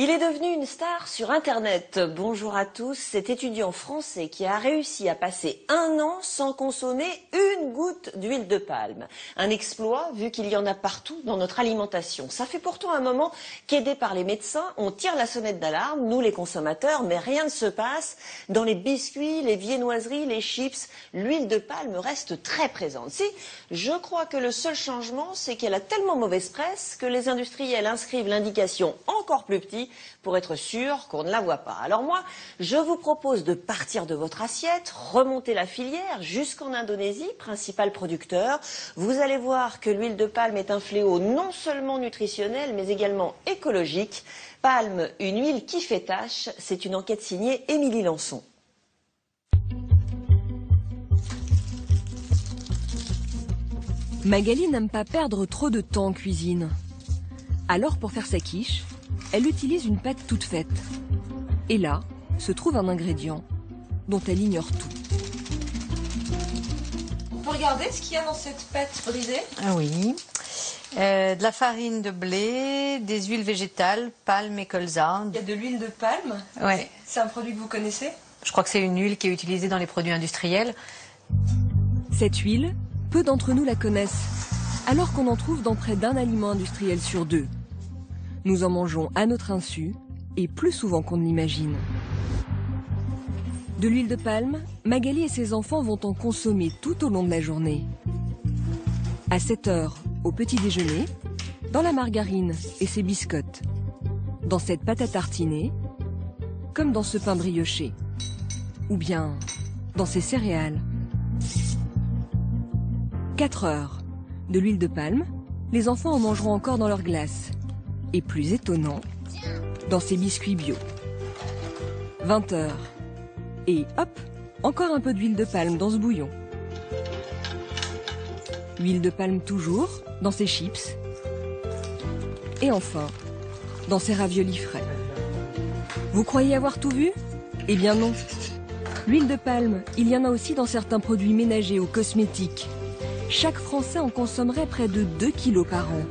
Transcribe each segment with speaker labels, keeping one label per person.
Speaker 1: Il est devenu une star sur Internet. Bonjour à tous, cet étudiant français qui a réussi à passer 1 an sans consommer une goutte d'huile de palme. Un exploit vu qu'il y en a partout dans notre alimentation. Ça fait pourtant un moment qu'aidé par les médecins, on tire la sonnette d'alarme, nous les consommateurs, mais rien ne se passe. Dans les biscuits, les viennoiseries, les chips, l'huile de palme reste très présente. Si, je crois que le seul changement, c'est qu'elle a tellement mauvaise presse que les industriels inscrivent l'indication encore plus petit pour être sûr qu'on ne la voit pas. Alors moi, je vous propose de partir de votre assiette, remonter la filière jusqu'en Indonésie, principal producteur. Vous allez voir que l'huile de palme est un fléau non seulement nutritionnel, mais également écologique. Palme, une huile qui fait tache, c'est une enquête signée Émilie Lançon.
Speaker 2: Magali n'aime pas perdre trop de temps en cuisine. Alors pour faire sa quiche, elle utilise une pâte toute faite. Et là, se trouve un ingrédient dont elle ignore tout.
Speaker 3: Vous regardez ce qu'il y a dans cette pâte brisée?
Speaker 4: Ah oui. De la farine de blé, des huiles végétales, palme et colza.
Speaker 3: Il y a de l'huile de palme.
Speaker 4: Ouais.
Speaker 3: C'est un produit que vous connaissez?
Speaker 4: Je crois que c'est une huile qui est utilisée dans les produits industriels.
Speaker 2: Cette huile, peu d'entre nous la connaissent, alors qu'on en trouve dans près d'un aliment industriel sur 2. Nous en mangeons à notre insu et plus souvent qu'on ne l'imagine. De l'huile de palme, Magali et ses enfants vont en consommer tout au long de la journée. À 7 heures, au petit déjeuner, dans la margarine et ses biscottes, dans cette pâte à tartiner, comme dans ce pain brioché, ou bien dans ces céréales. 4 heures, de l'huile de palme, les enfants en mangeront encore dans leur glace. Et plus étonnant, dans ces biscuits bio. 20 heures. Et hop, encore un peu d'huile de palme dans ce bouillon. Huile de palme toujours, dans ces chips. Et enfin, dans ces raviolis frais. Vous croyez avoir tout vu? Eh bien non. L'huile de palme, il y en a aussi dans certains produits ménagers ou cosmétiques. Chaque Français en consommerait près de 2 kilos par an.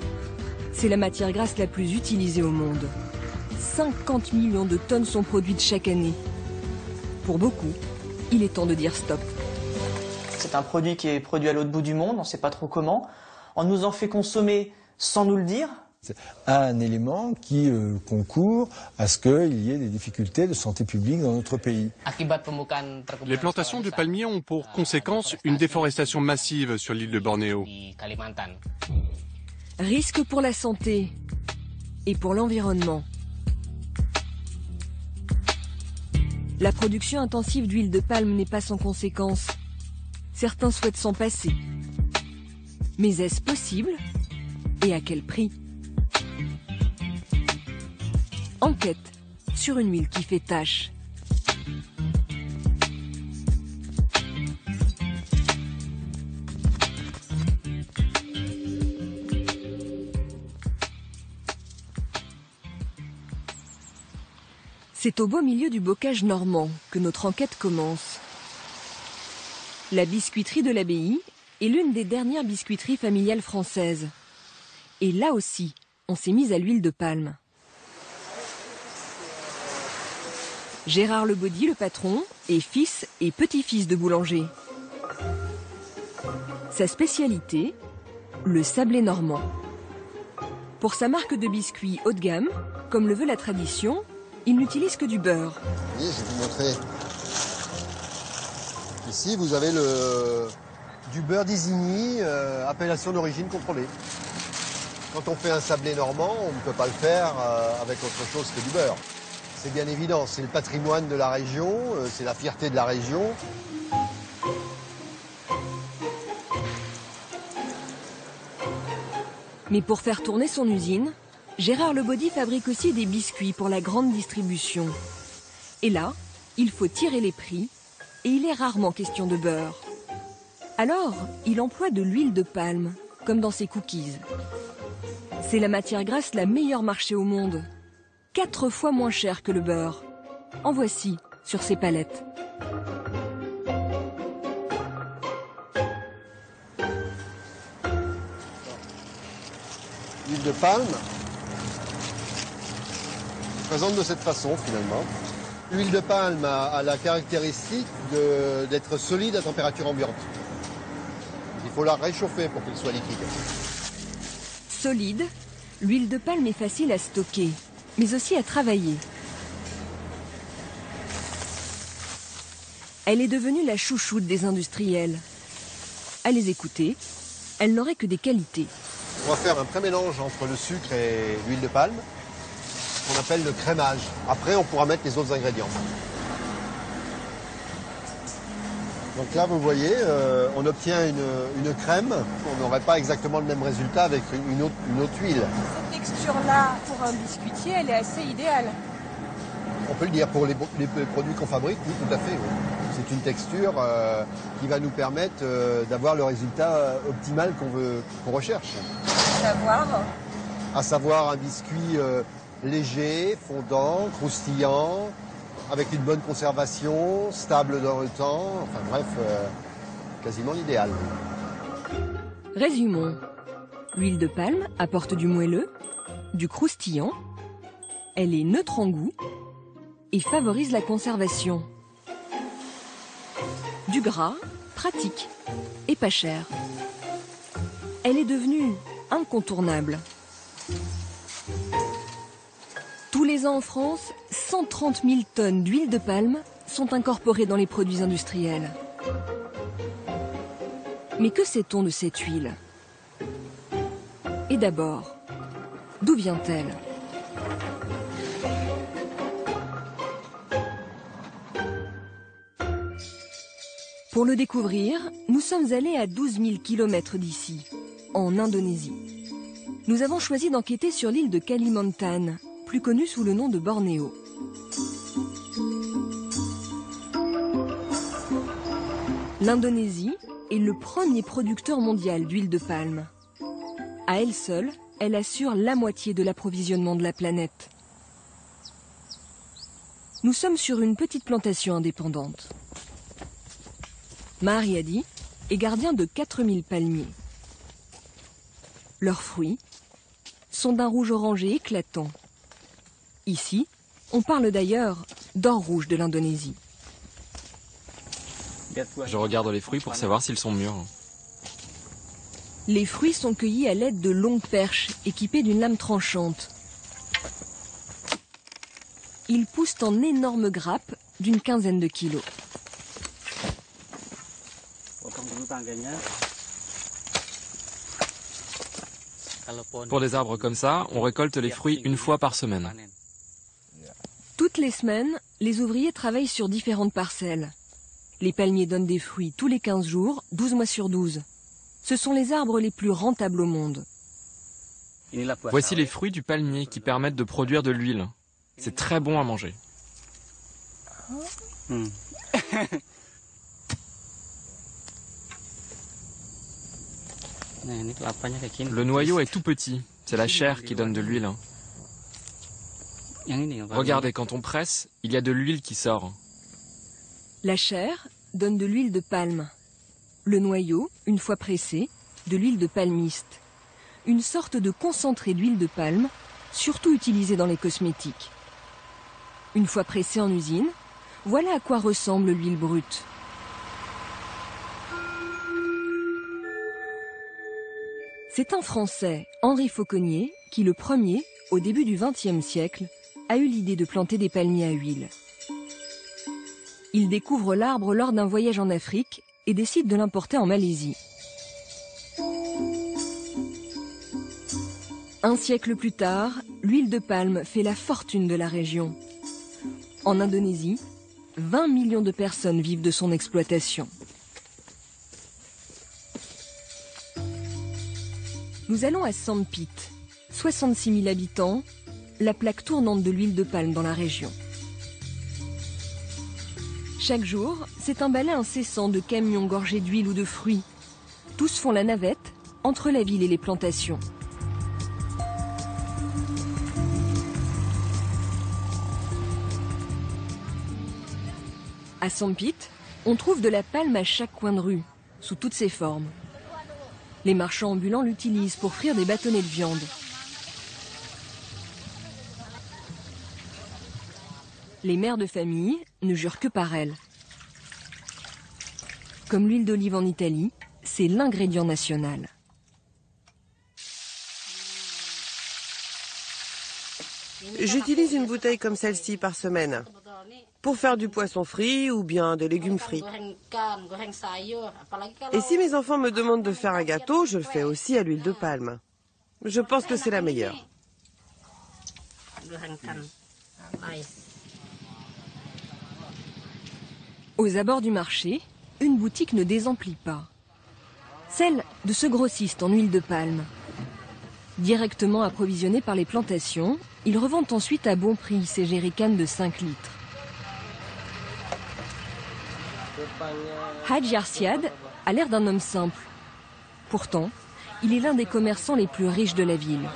Speaker 2: C'est la matière grasse la plus utilisée au monde. 50 millions de tonnes sont produites chaque année. Pour beaucoup, il est temps de dire stop.
Speaker 5: C'est un produit qui est produit à l'autre bout du monde, on ne sait pas trop comment. On nous en fait consommer sans nous le dire.
Speaker 6: C'est un élément qui concourt à ce qu'il y ait des difficultés de santé publique dans notre pays.
Speaker 7: Les plantations de palmiers ont pour conséquence une déforestation massive sur l'île de Bornéo.
Speaker 2: Risque pour la santé et pour l'environnement. La production intensive d'huile de palme n'est pas sans conséquences. Certains souhaitent s'en passer. Mais est-ce possible? Et à quel prix? Enquête sur une huile qui fait tache. C'est au beau milieu du bocage normand que notre enquête commence. La biscuiterie de l'Abbaye est l'une des dernières biscuiteries familiales françaises. Et là aussi, on s'est mis à l'huile de palme. Gérard Lebaudy, le patron, est fils et petit-fils de boulanger. Sa spécialité, le sablé normand. Pour sa marque de biscuits haut de gamme, comme le veut la tradition, il n'utilise que du beurre.
Speaker 8: Oui, je vais vous montrer. Ici, vous avez du beurre d'Isigny, appellation d'origine contrôlée. Quand on fait un sablé normand, on ne peut pas le faire avec autre chose que du beurre. C'est bien évident, c'est le patrimoine de la région, c'est la fierté de la région.
Speaker 2: Mais pour faire tourner son usine, Gérard Lebaudy fabrique aussi des biscuits pour la grande distribution. Et là, il faut tirer les prix et il est rarement question de beurre. Alors, il emploie de l'huile de palme, comme dans ses cookies. C'est la matière grasse la meilleure marché au monde. 4 fois moins chère que le beurre. En voici sur ces palettes.
Speaker 8: L'huile de palme, présente de cette façon finalement. L'huile de palme a la caractéristique d'être solide à température ambiante. Il faut la réchauffer pour qu'elle soit liquide.
Speaker 2: Solide, l'huile de palme est facile à stocker, mais aussi à travailler. Elle est devenue la chouchoute des industriels. À les écouter, elle n'aurait que des qualités.
Speaker 8: On va faire un pré-mélange entre le sucre et l'huile de palme, qu'on appelle le crémage. Après, on pourra mettre les autres ingrédients. Donc là, vous voyez, on obtient une crème. On n'aurait pas exactement le même résultat avec une autre huile.
Speaker 3: Cette texture-là, pour un biscuitier, elle est assez idéale.
Speaker 8: On peut le dire, pour les produits qu'on fabrique, oui, tout à fait. Oui. C'est une texture qui va nous permettre d'avoir le résultat optimal qu'on recherche. À savoir un biscuit léger, fondant, croustillant, avec une bonne conservation, stable dans le temps, enfin bref, quasiment l'idéal.
Speaker 2: Résumons. L'huile de palme apporte du moelleux, du croustillant, elle est neutre en goût et favorise la conservation. Du gras, pratique et pas cher. Elle est devenue incontournable. Tous les ans en France, 130 000 tonnes d'huile de palme sont incorporées dans les produits industriels. Mais que sait-on de cette huile? Et d'abord, d'où vient-elle? Pour le découvrir, nous sommes allés à 12 000 km d'ici, en Indonésie. Nous avons choisi d'enquêter sur l'île de Kalimantan, plus connue sous le nom de Bornéo. L'Indonésie est le premier producteur mondial d'huile de palme. À elle seule, elle assure la moitié de l'approvisionnement de la planète. Nous sommes sur une petite plantation indépendante. Mahariadi est gardien de 4000 palmiers. Leurs fruits sont d'un rouge orangé éclatant. Ici, on parle d'ailleurs d'or rouge de l'Indonésie.
Speaker 9: Je regarde les fruits pour savoir s'ils sont mûrs.
Speaker 2: Les fruits sont cueillis à l'aide de longues perches équipées d'une lame tranchante. Ils poussent en énormes grappes d'une quinzaine de kilos.
Speaker 9: Pour des arbres comme ça, on récolte les fruits une fois par semaine.
Speaker 2: Toutes les semaines, les ouvriers travaillent sur différentes parcelles. Les palmiers donnent des fruits tous les 15 jours, 12 mois sur 12. Ce sont les arbres les plus rentables au monde.
Speaker 9: Voici les fruits du palmier qui permettent de produire de l'huile. C'est très bon à manger. Le noyau est tout petit, c'est la chair qui donne de l'huile. Regardez, quand on presse, il y a de l'huile qui sort.
Speaker 2: La chair donne de l'huile de palme. Le noyau, une fois pressé, de l'huile de palmiste. Une sorte de concentré d'huile de palme, surtout utilisé dans les cosmétiques. Une fois pressé en usine, voilà à quoi ressemble l'huile brute. C'est un Français, Henri Fauconnier, qui le premier, au début du XXe siècle, a eu l'idée de planter des palmiers à huile. Il découvre l'arbre lors d'un voyage en Afrique et décide de l'importer en Malaisie. Un siècle plus tard, l'huile de palme fait la fortune de la région. En Indonésie, 20 millions de personnes vivent de son exploitation. Nous allons à Sampit, 66 000 habitants, la plaque tournante de l'huile de palme dans la région. Chaque jour, c'est un balai incessant de camions gorgés d'huile ou de fruits. Tous font la navette entre la ville et les plantations. À Sampit, on trouve de la palme à chaque coin de rue, sous toutes ses formes. Les marchands ambulants l'utilisent pour frire des bâtonnets de viande. Les mères de famille ne jurent que par elle. Comme l'huile d'olive en Italie, c'est l'ingrédient national.
Speaker 10: J'utilise une bouteille comme celle-ci par semaine pour faire du poisson frit ou bien des légumes frits. Et si mes enfants me demandent de faire un gâteau, je le fais aussi à l'huile de palme. Je pense que c'est la meilleure.
Speaker 2: Aux abords du marché, une boutique ne désemplit pas. Celle de ce grossiste en huile de palme. Directement approvisionné par les plantations, ils revendent ensuite à bon prix ces jerrycans de 5 litres. Hadj Arsiad a l'air d'un homme simple. Pourtant, il est l'un des commerçants les plus riches de la ville.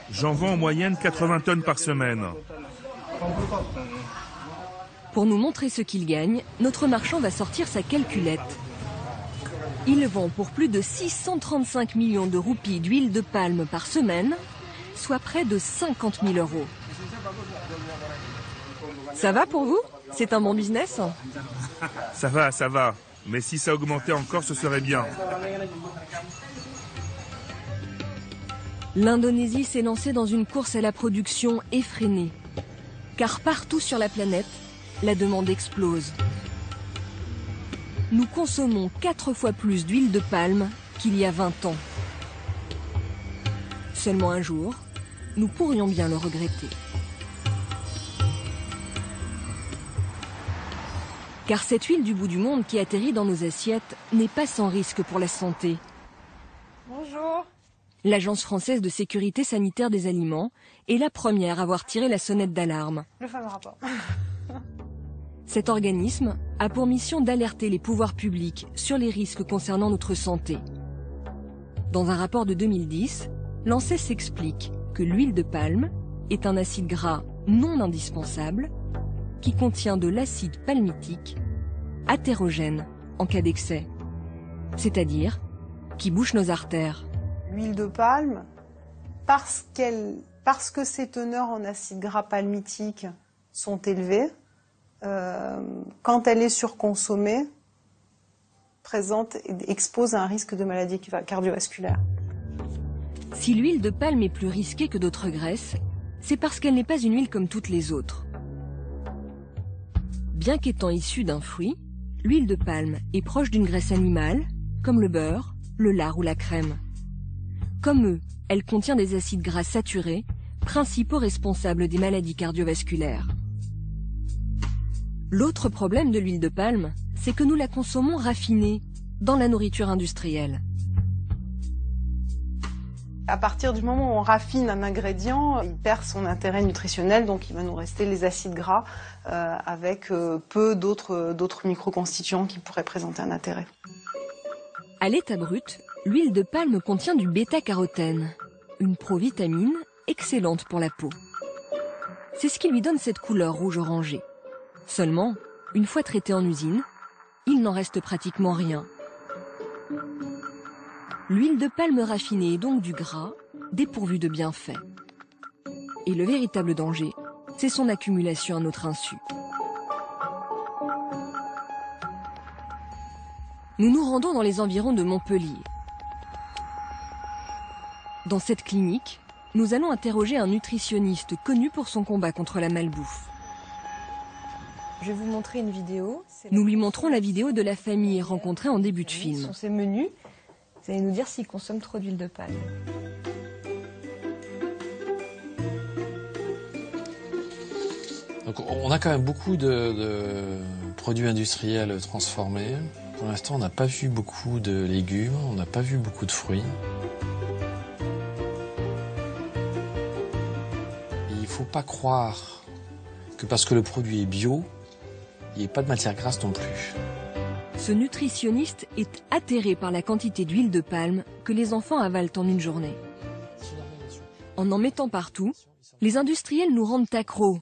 Speaker 11: J'en vends en moyenne 80 tonnes par semaine.
Speaker 2: Pour nous montrer ce qu'il gagne, notre marchand va sortir sa calculette. Il vend pour plus de 635 millions de roupies d'huile de palme par semaine, soit près de 50 000 €. Ça va pour vous? C'est un bon business?
Speaker 11: Ça va. Mais si ça augmentait encore, ce serait bien.
Speaker 2: L'Indonésie s'est lancée dans une course à la production effrénée. Car partout sur la planète, la demande explose. Nous consommons 4 fois plus d'huile de palme qu'il y a 20 ans. Seulement un jour, nous pourrions bien le regretter. Car cette huile du bout du monde qui atterrit dans nos assiettes n'est pas sans risque pour la santé.
Speaker 3: Bonjour.
Speaker 2: L'Agence française de sécurité sanitaire des aliments est la première à avoir tiré la sonnette d'alarme.
Speaker 3: Le fameux rapport.
Speaker 2: Cet organisme a pour mission d'alerter les pouvoirs publics sur les risques concernant notre santé. Dans un rapport de 2010, l'ANSES explique que l'huile de palme est un acide gras non indispensable qui contient de l'acide palmitique athérogène en cas d'excès, c'est-à-dire qui bouche nos artères.
Speaker 12: L'huile de palme, parce que ses teneurs en acide gras palmitique sont élevées, quand elle est surconsommée, expose à un risque de maladie cardiovasculaire.
Speaker 2: Si l'huile de palme est plus risquée que d'autres graisses, c'est parce qu'elle n'est pas une huile comme toutes les autres. Bien qu'étant issue d'un fruit, l'huile de palme est proche d'une graisse animale, comme le beurre, le lard ou la crème. Comme eux, elle contient des acides gras saturés, principaux responsables des maladies cardiovasculaires. L'autre problème de l'huile de palme, c'est que nous la consommons raffinée, dans la nourriture industrielle.
Speaker 12: À partir du moment où on raffine un ingrédient, il perd son intérêt nutritionnel, donc il va nous rester les acides gras avec peu d'autres microconstituants qui pourraient présenter un intérêt.
Speaker 2: À l'état brut, l'huile de palme contient du bêta-carotène, une provitamine excellente pour la peau. C'est ce qui lui donne cette couleur rouge orangée. Seulement, une fois traité en usine, il n'en reste pratiquement rien. L'huile de palme raffinée est donc du gras, dépourvu de bienfaits. Et le véritable danger, c'est son accumulation à notre insu. Nous nous rendons dans les environs de Montpellier. Dans cette clinique, nous allons interroger un nutritionniste connu pour son combat contre la malbouffe.
Speaker 3: Je vais vous montrer une vidéo.
Speaker 2: Nous lui montrons la vidéo de la famille rencontrée en début de film.
Speaker 3: Ce sont ses menus. Vous allez nous dire s'il consomme trop d'huile de palme.
Speaker 13: Donc on a quand même beaucoup de produits industriels transformés. Pour l'instant, on n'a pas vu beaucoup de légumes, on n'a pas vu beaucoup de fruits. Il ne faut pas croire que parce que le produit est bio, il n'y ait pas de matière grasse non plus.
Speaker 2: Ce nutritionniste est atterré par la quantité d'huile de palme que les enfants avalent en une journée. En mettant partout, les industriels nous rendent accros,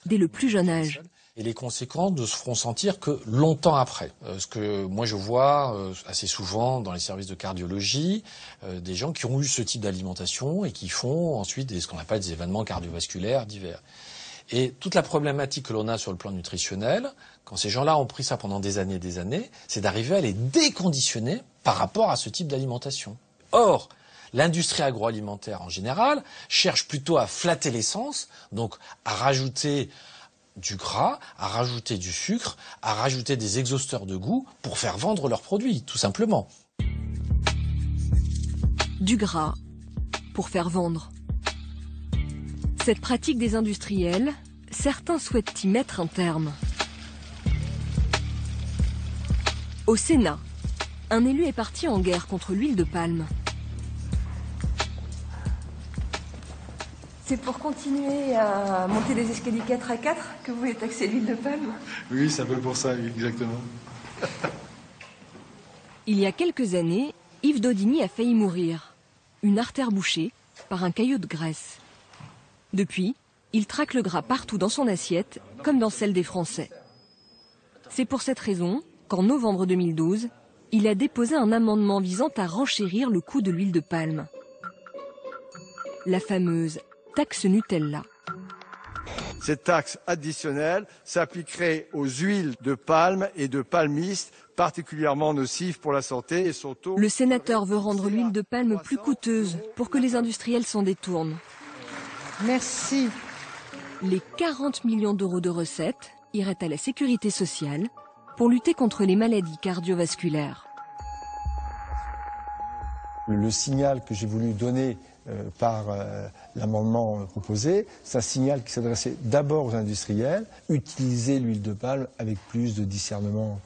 Speaker 2: dès le plus jeune âge.
Speaker 13: Et les conséquences ne se feront sentir que longtemps après. Ce que moi je vois assez souvent dans les services de cardiologie, des gens qui ont eu ce type d'alimentation et qui font ensuite ce qu'on appelle des événements cardiovasculaires divers. Et toute la problématique que l'on a sur le plan nutritionnel, quand ces gens-là ont pris ça pendant des années, c'est d'arriver à les déconditionner par rapport à ce type d'alimentation. Or, l'industrie agroalimentaire en général cherche plutôt à flatter l'essence, donc à rajouter du gras, à rajouter du sucre, à rajouter des exhausteurs de goût pour faire vendre leurs produits, tout simplement.
Speaker 2: Du gras pour faire vendre. Cette pratique des industriels, certains souhaitent y mettre un terme. Au Sénat, un élu est parti en guerre contre l'huile de palme.
Speaker 14: C'est pour continuer à monter des escaliers 4x4 que vous voulez taxer l'huile de palme?
Speaker 15: Oui, c'est un peu pour ça, exactement.
Speaker 2: Il y a quelques années, Yves Daudigny a failli mourir. Une artère bouchée par un caillot de graisse. Depuis, il traque le gras partout dans son assiette, comme dans celle des Français. C'est pour cette raison qu'en novembre 2012, il a déposé un amendement visant à renchérir le coût de l'huile de palme. La fameuse taxe Nutella.
Speaker 15: Cette taxe additionnelle s'appliquerait aux huiles de palme et de palmiste, particulièrement nocives pour la santé. Et son taux...
Speaker 2: Le sénateur veut rendre l'huile de palme plus coûteuse pour que les industriels s'en détournent.
Speaker 16: Merci.
Speaker 2: Les 40 millions d'euros de recettes iraient à la sécurité sociale pour lutter contre les maladies cardiovasculaires.
Speaker 6: Le signal que j'ai voulu donner par l'amendement proposé, c'est un signal qui s'adressait d'abord aux industriels, utiliser l'huile de palme avec plus de discernement.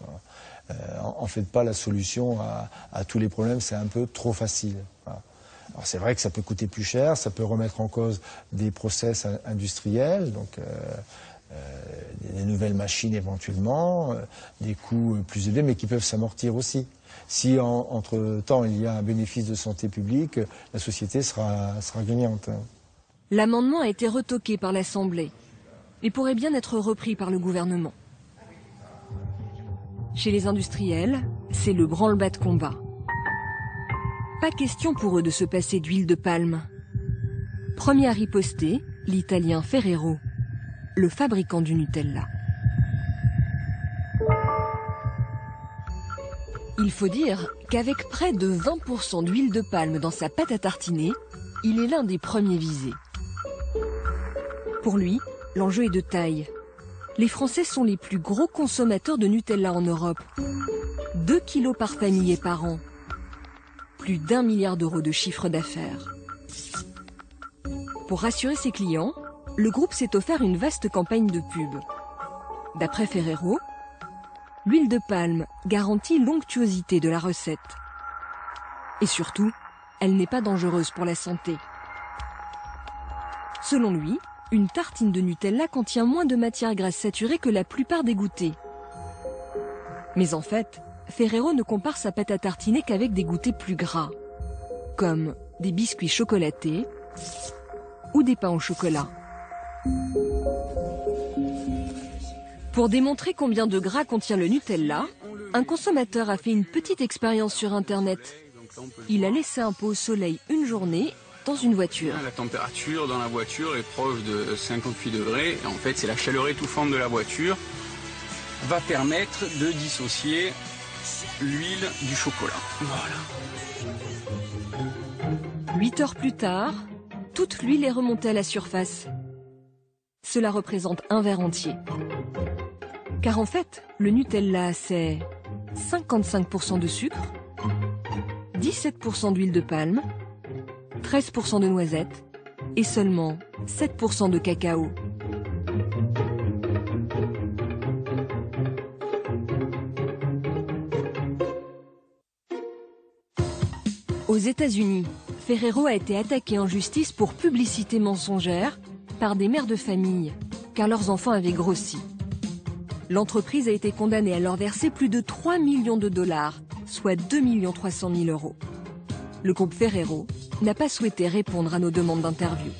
Speaker 6: En faites pas la solution à tous les problèmes, c'est un peu trop facile. Alors c'est vrai que ça peut coûter plus cher, ça peut remettre en cause des process industriels, donc des nouvelles machines éventuellement, des coûts plus élevés, mais qui peuvent s'amortir aussi. Si entre-temps il y a un bénéfice de santé publique, la société sera gagnante.
Speaker 2: L'amendement a été retoqué par l'Assemblée et pourrait bien être repris par le gouvernement. Chez les industriels, c'est le branle-bas de combat. Pas question pour eux de se passer d'huile de palme. Premier à riposter, l'Italien Ferrero, le fabricant du Nutella. Il faut dire qu'avec près de 20% d'huile de palme dans sa pâte à tartiner, il est l'un des premiers visés. Pour lui, l'enjeu est de taille. Les Français sont les plus gros consommateurs de Nutella en Europe. 2 kilos par famille et par an. Plus d'1 milliard d'euros de chiffre d'affaires. Pour rassurer ses clients, le groupe s'est offert une vaste campagne de pub. D'après Ferrero, l'huile de palme garantit l'onctuosité de la recette. Et surtout, elle n'est pas dangereuse pour la santé. Selon lui, une tartine de Nutella contient moins de matières grasses saturées que la plupart des goûters. Mais en fait, Ferrero ne compare sa pâte à tartiner qu'avec des goûters plus gras, comme des biscuits chocolatés ou des pains au chocolat. Pour démontrer combien de gras contient le Nutella, un consommateur a fait une petite expérience sur Internet. Il a laissé un pot au soleil une journée dans une voiture.
Speaker 17: La température dans la voiture est proche de 58 degrés. Et en fait, c'est la chaleur étouffante de la voiture va permettre de dissocier l'huile du chocolat. Voilà.
Speaker 2: 8 heures plus tard, toute l'huile est remontée à la surface. Cela représente un verre entier. Car en fait, le Nutella, c'est 55% de sucre, 17% d'huile de palme, 13% de noisettes et seulement 7% de cacao. Aux États-Unis, Ferrero a été attaqué en justice pour publicité mensongère par des mères de famille, car leurs enfants avaient grossi. L'entreprise a été condamnée à leur verser plus de 3 millions de dollars, soit 2 300 000 euros. Le groupe Ferrero n'a pas souhaité répondre à nos demandes d'interview.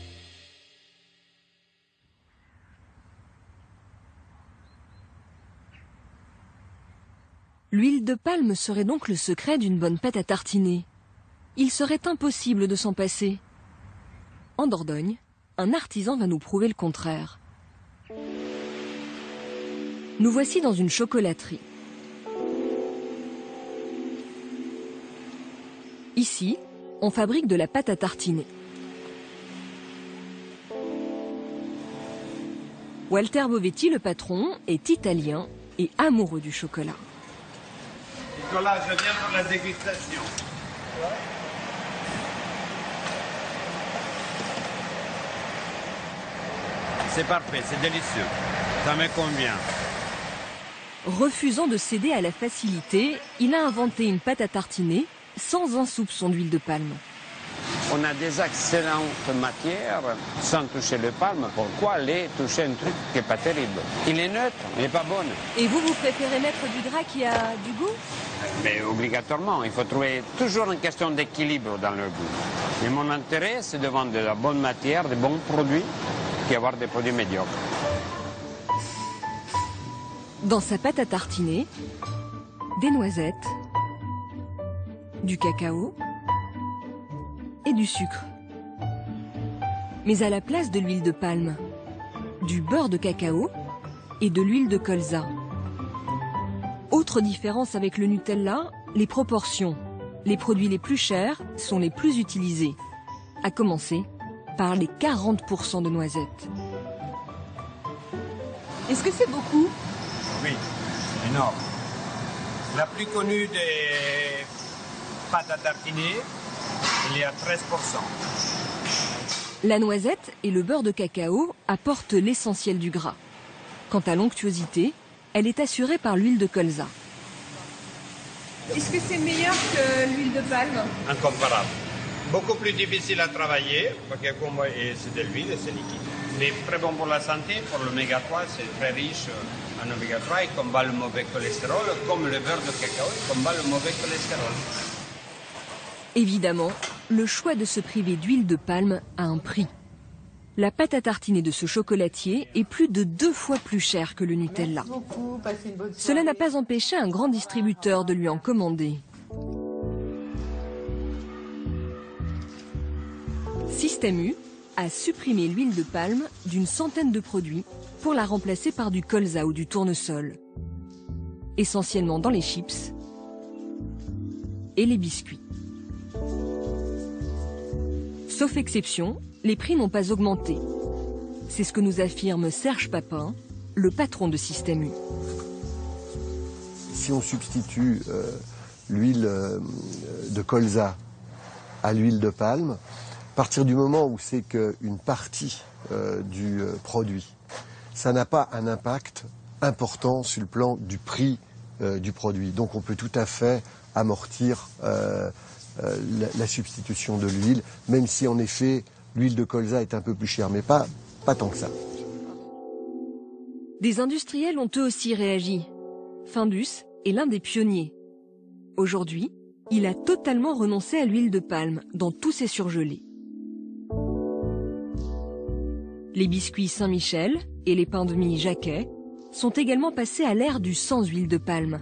Speaker 2: L'huile de palme serait donc le secret d'une bonne pâte à tartiner. Il serait impossible de s'en passer. En Dordogne, un artisan va nous prouver le contraire. Nous voici dans une chocolaterie. Ici, on fabrique de la pâte à tartiner. Walter Bovetti, le patron, est italien et amoureux du chocolat.
Speaker 18: Nicolas, je viens pour la dégustation. C'est parfait, c'est délicieux. Ça me convient.
Speaker 2: Refusant de céder à la facilité, il a inventé une pâte à tartiner sans un soupçon d'huile de palme.
Speaker 18: On a des excellentes matières sans toucher le palme. Pourquoi aller toucher un truc qui n'est pas terrible? Il est neutre, il n'est pas bon.
Speaker 2: Et vous préférez mettre du gras qui a du goût?
Speaker 18: Mais obligatoirement, il faut trouver toujours une question d'équilibre dans le goût. Et mon intérêt, c'est de vendre de la bonne matière, de bons produits, qu'avoir des produits médiocres.
Speaker 2: Dans sa pâte à tartiner, des noisettes, du cacao et du sucre. Mais à la place de l'huile de palme, du beurre de cacao et de l'huile de colza. Autre différence avec le Nutella, les proportions. Les produits les plus chers sont les plus utilisés, à commencer par les 40% de noisettes.
Speaker 3: Est-ce que c'est beaucoup?
Speaker 18: Oui, énorme. La plus connue des pâtes à tartiner, il y a 13%.
Speaker 2: La noisette et le beurre de cacao apportent l'essentiel du gras. Quant à l'onctuosité, elle est assurée par l'huile de colza.
Speaker 3: Est-ce que c'est meilleur que l'huile de palme?
Speaker 18: Incomparable. Beaucoup plus difficile à travailler, parce que comme c'est de l'huile et c'est liquide. Mais très bon pour la santé, pour l'oméga 3, c'est très riche en oméga 3, il combat le mauvais cholestérol, comme le beurre de cacao, il combat le mauvais cholestérol.
Speaker 2: Évidemment, le choix de se priver d'huile de palme a un prix. La pâte à tartiner de ce chocolatier est plus de 2 fois plus chère que le Nutella. Cela n'a pas empêché un grand distributeur de lui en commander. Système U a supprimé l'huile de palme d'une centaine de produits pour la remplacer par du colza ou du tournesol, essentiellement dans les chips et les biscuits. Sauf exception, les prix n'ont pas augmenté. C'est ce que nous affirme Serge Papin, le patron de Système U.
Speaker 8: Si on substitue l'huile de colza à l'huile de palme, à partir du moment où c'est qu'une partie du produit, ça n'a pas un impact important sur le plan du prix du produit. Donc on peut tout à fait amortir la substitution de l'huile, même si en effet l'huile de colza est un peu plus chère, mais pas tant que ça.
Speaker 2: Des industriels ont eux aussi réagi. Findus est l'un des pionniers. Aujourd'hui, il a totalement renoncé à l'huile de palme dans tous ses surgelés. Les biscuits Saint-Michel et les pains de mie Jacquet sont également passés à l'ère du sans huile de palme.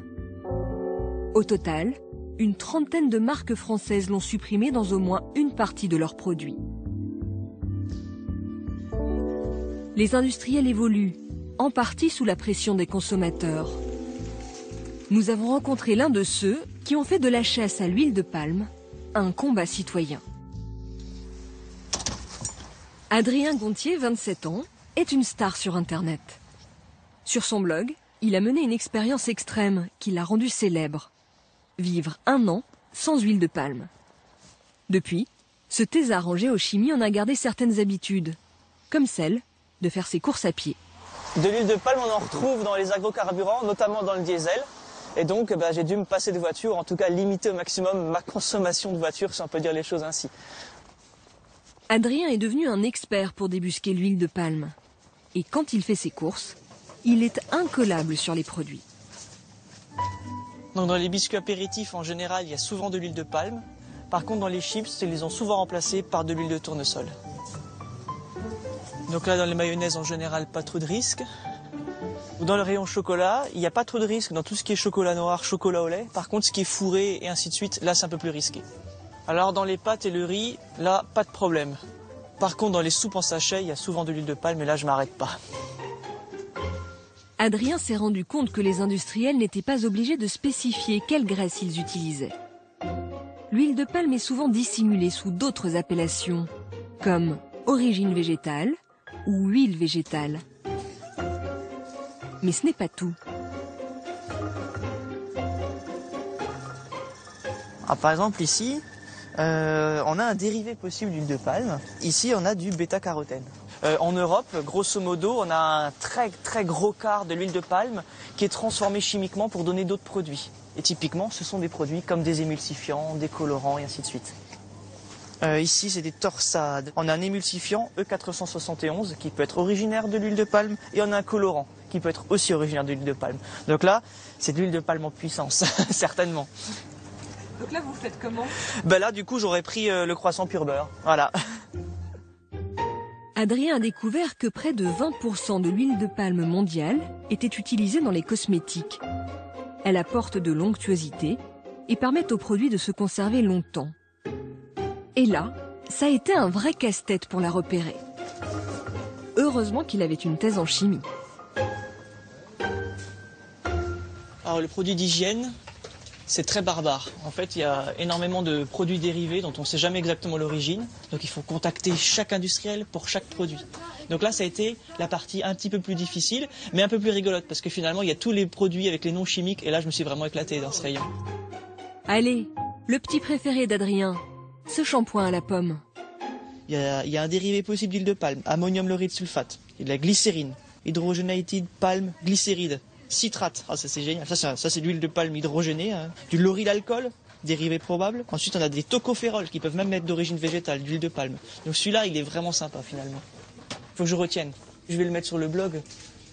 Speaker 2: Au total, une trentaine de marques françaises l'ont supprimé dans au moins une partie de leurs produits. Les industriels évoluent, en partie sous la pression des consommateurs. Nous avons rencontré l'un de ceux qui ont fait de la chasse à l'huile de palme un combat citoyen. Adrien Gontier, 27 ans, est une star sur Internet. Sur son blog, il a mené une expérience extrême qui l'a rendu célèbre. Vivre 1 an sans huile de palme. Depuis, ce thésard en géochimie en a gardé certaines habitudes, comme celle de faire ses courses à pied.
Speaker 5: De l'huile de palme, on en retrouve dans les agrocarburants, notamment dans le diesel. Et donc, j'ai dû me passer de voiture, en tout cas limiter au maximum ma consommation de voiture, si on peut dire les choses ainsi.
Speaker 2: Adrien est devenu un expert pour débusquer l'huile de palme. Et quand il fait ses courses, il est incollable sur les produits.
Speaker 5: Donc dans les biscuits apéritifs, en général, il y a souvent de l'huile de palme. Par contre, dans les chips, ils les ont souvent remplacés par de l'huile de tournesol. Donc là, dans les mayonnaises, en général, pas trop de risques. Ou dans le rayon chocolat, il n'y a pas trop de risque dans tout ce qui est chocolat noir, chocolat au lait. Par contre, ce qui est fourré et ainsi de suite, là c'est un peu plus risqué. Alors dans les pâtes et le riz, là pas de problème. Par contre, dans les soupes en sachet, il y a souvent de l'huile de palme et là je m'arrête pas.
Speaker 2: Adrien s'est rendu compte que les industriels n'étaient pas obligés de spécifier quelle graisse ils utilisaient. L'huile de palme est souvent dissimulée sous d'autres appellations, comme origine végétale ou huile végétale. Mais ce n'est pas tout.
Speaker 5: Ah, par exemple ici, on a un dérivé possible d'huile de palme. Ici, on a du bêta-carotène. En Europe, grosso modo, on a un très gros quart de l'huile de palme qui est transformée chimiquement pour donner d'autres produits. Et typiquement, ce sont des produits comme des émulsifiants, des colorants et ainsi de suite. Ici, c'est des torsades. On a un émulsifiant E471 qui peut être originaire de l'huile de palme et on a un colorant qui peut être aussi originaire de l'huile de palme. Donc là, c'est de l'huile de palme en puissance, certainement.
Speaker 14: Donc là, vous faites comment?
Speaker 5: Ben là, du coup, j'aurais pris le croissant pur beurre. Voilà.
Speaker 2: Adrien a découvert que près de 20% de l'huile de palme mondiale était utilisée dans les cosmétiques. Elle apporte de l'onctuosité et permet aux produits de se conserver longtemps. Et là, ça a été un vrai casse-tête pour la repérer. Heureusement qu'il avait une thèse en chimie.
Speaker 5: Alors le produit d'hygiène, c'est très barbare. En fait, il y a énormément de produits dérivés dont on ne sait jamais exactement l'origine. Donc il faut contacter chaque industriel pour chaque produit. Donc là, ça a été la partie un petit peu plus difficile, mais un peu plus rigolote, parce que finalement, il y a tous les produits avec les noms chimiques, et là, je me suis vraiment éclaté dans ce rayon.
Speaker 2: Allez, le petit préféré d'Adrien, ce shampoing à la pomme.
Speaker 5: Il y a un dérivé possible d'huile de palme, ammonium lauride sulfate, il y a de la glycérine, hydrogenated palm glycéride, citrate, ah ça c'est génial, ça c'est de l'huile de palme hydrogénée, hein. Du lauryl alcool, dérivé probable. Ensuite on a des tocophérols qui peuvent même être d'origine végétale, d'huile de palme. Donc celui-là il est vraiment sympa finalement. Faut que je retienne, je vais le mettre sur le blog,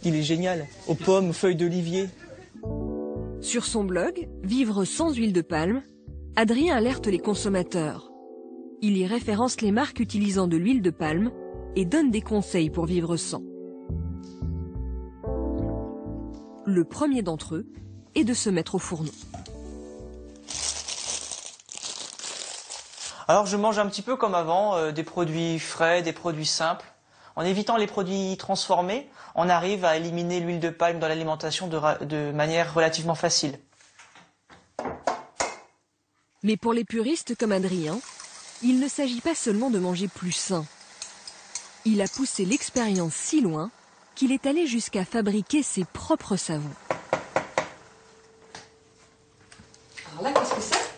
Speaker 5: il est génial, aux pommes, feuilles d'olivier.
Speaker 2: Sur son blog, Vivre sans huile de palme, Adrien alerte les consommateurs. Il y référence les marques utilisant de l'huile de palme et donne des conseils pour vivre sans. Le premier d'entre eux est de se mettre au fourneau.
Speaker 5: Alors je mange un petit peu comme avant, des produits frais, des produits simples. En évitant les produits transformés, on arrive à éliminer l'huile de palme dans l'alimentation de manière relativement facile.
Speaker 2: Mais pour les puristes comme Adrien, il ne s'agit pas seulement de manger plus sain. Il a poussé l'expérience si loin qu'il est allé jusqu'à fabriquer ses propres savons.
Speaker 14: Alors là, qu'est-ce que c'est?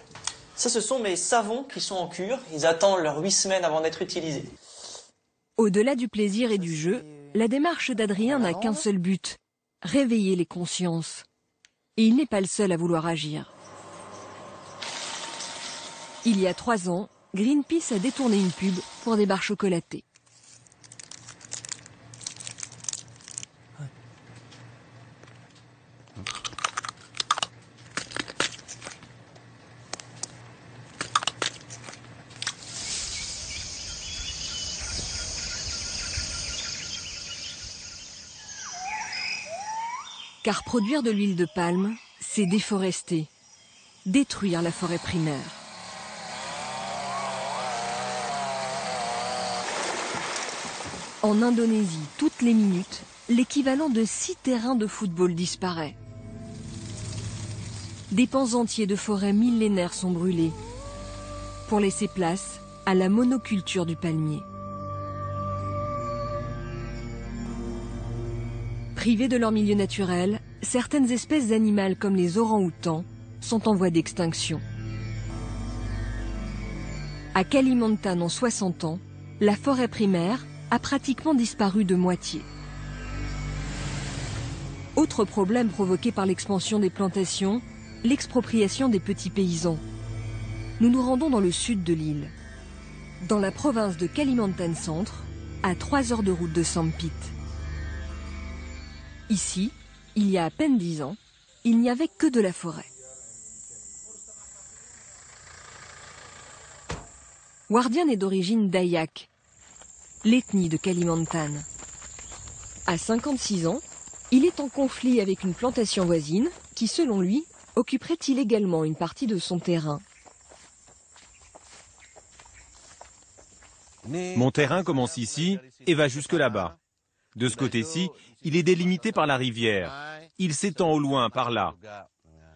Speaker 5: Ça, ce sont mes savons qui sont en cure. Ils attendent leurs 8 semaines avant d'être utilisés.
Speaker 2: Au-delà du plaisir et du jeu, la démarche d'Adrien n'a qu'un seul but, réveiller les consciences. Et il n'est pas le seul à vouloir agir. Il y a 3 ans, Greenpeace a détourné une pub pour des barres chocolatées. Car produire de l'huile de palme, c'est déforester, détruire la forêt primaire. En Indonésie, toutes les minutes, l'équivalent de 6 terrains de football disparaît. Des pans entiers de forêts millénaires sont brûlés pour laisser place à la monoculture du palmier. Privées de leur milieu naturel, certaines espèces animales comme les orang-outans sont en voie d'extinction. À Kalimantan, en 60 ans, la forêt primaire a pratiquement disparu de moitié. Autre problème provoqué par l'expansion des plantations, l'expropriation des petits paysans. Nous nous rendons dans le sud de l'île, dans la province de Kalimantan Centre, à 3 heures de route de Sampit. Ici, il y a à peine 10 ans, il n'y avait que de la forêt. Wardian est d'origine dayak, l'ethnie de Kalimantan. À 56 ans, il est en conflit avec une plantation voisine qui, selon lui, occuperait illégalement une partie de son terrain.
Speaker 19: Mon terrain commence ici et va jusque là-bas. De ce côté-ci, il est délimité par la rivière. Il s'étend au loin par là.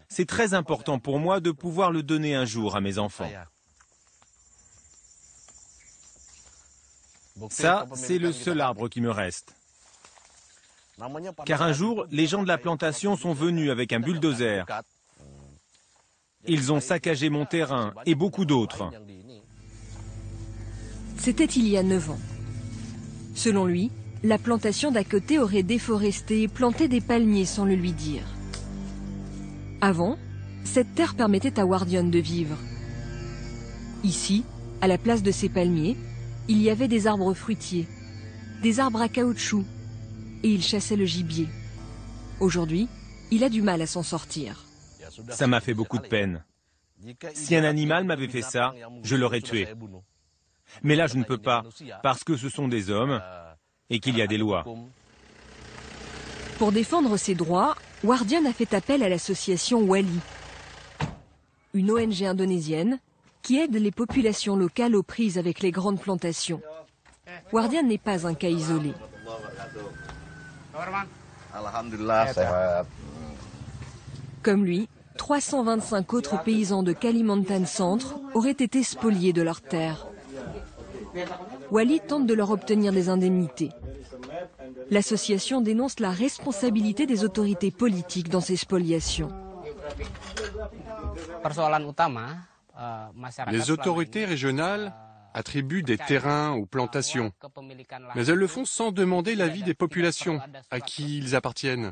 Speaker 19: C'est très important pour moi de pouvoir le donner un jour à mes enfants. Ça, c'est le seul arbre qui me reste. Car un jour, les gens de la plantation sont venus avec un bulldozer. Ils ont saccagé mon terrain et beaucoup d'autres.
Speaker 2: C'était il y a 9 ans. Selon lui, la plantation d'à côté aurait déforesté et planté des palmiers sans le lui dire. Avant, cette terre permettait à Wardian de vivre. Ici, à la place de ces palmiers, il y avait des arbres fruitiers, des arbres à caoutchouc, et il chassait le gibier. Aujourd'hui, il a du mal à s'en sortir.
Speaker 19: Ça m'a fait beaucoup de peine. Si un animal m'avait fait ça, je l'aurais tué. Mais là, je ne peux pas, parce que ce sont des hommes et qu'il y a des lois.
Speaker 2: Pour défendre ses droits, Wardian a fait appel à l'association Wali, une ONG indonésienne qui aide les populations locales aux prises avec les grandes plantations. Wardian n'est pas un cas isolé. Comme lui, 325 autres paysans de Kalimantan Centre auraient été spoliés de leurs terres. Wali tente de leur obtenir des indemnités. L'association dénonce la responsabilité des autorités politiques dans ces spoliations.
Speaker 7: Les autorités régionales attribuent des terrains aux plantations, mais elles le font sans demander l'avis des populations à qui ils appartiennent.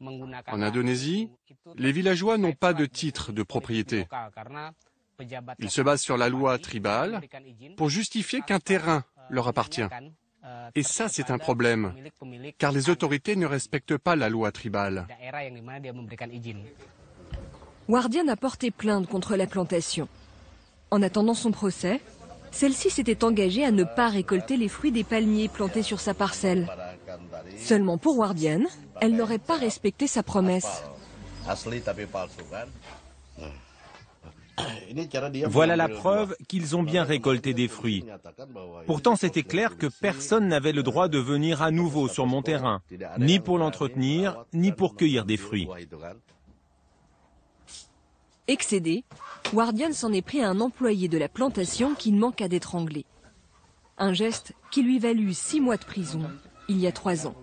Speaker 7: En Indonésie, les villageois n'ont pas de titre de propriété. Ils se basent sur la loi tribale pour justifier qu'un terrain leur appartient. Et ça, c'est un problème, car les autorités ne respectent pas la loi tribale.
Speaker 2: Wardian a porté plainte contre la plantation. En attendant son procès, celle-ci s'était engagée à ne pas récolter les fruits des palmiers plantés sur sa parcelle. Seulement pour Wardian, elle n'aurait pas respecté sa promesse.
Speaker 19: Voilà la preuve qu'ils ont bien récolté des fruits. Pourtant, c'était clair que personne n'avait le droit de venir à nouveau sur mon terrain, ni pour l'entretenir, ni pour cueillir des fruits.
Speaker 2: Excédé, Wardian s'en est pris à un employé de la plantation qui ne manqua d'étrangler. Un geste qui lui valut 6 mois de prison, il y a 3 ans.